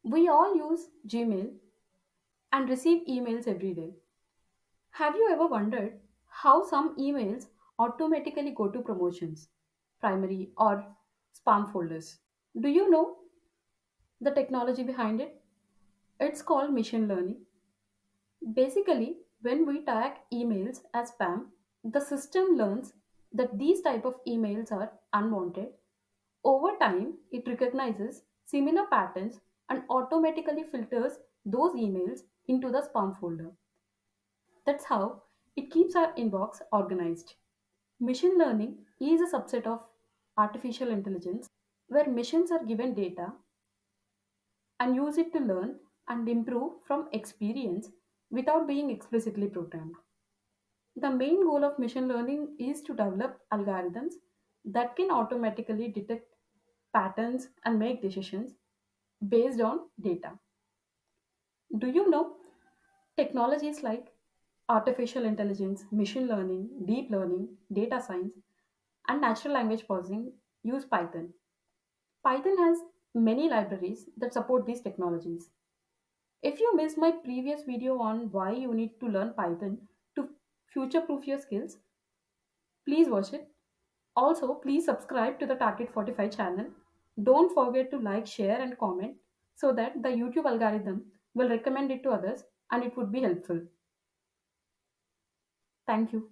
We all use Gmail and receive emails every day. Have you ever wondered how some emails automatically go to promotions, primary, or spam folders? Do you know the technology behind it? It's called machine learning. Basically, when we tag emails as spam, the system learns that these type of emails are unwanted. Over time, it recognizes similar patterns and automatically filters those emails into the spam folder. That's how it keeps our inbox organized. Machine learning is a subset of artificial intelligence where machines are given data and use it to learn and improve from experience without being explicitly programmed. The main goal of machine learning is to develop algorithms that can automatically detect patterns and make decisions based on data. Do you know technologies like artificial intelligence, machine learning, deep learning, data science, and natural language processing use Python? Python has many libraries that support these technologies. If you missed my previous video on why you need to learn Python to future proof your skills, please watch it. Also, please subscribe to the Target45 channel. Don't forget to like, share, and comment so that the YouTube algorithm will recommend it to others and it would be helpful. Thank you.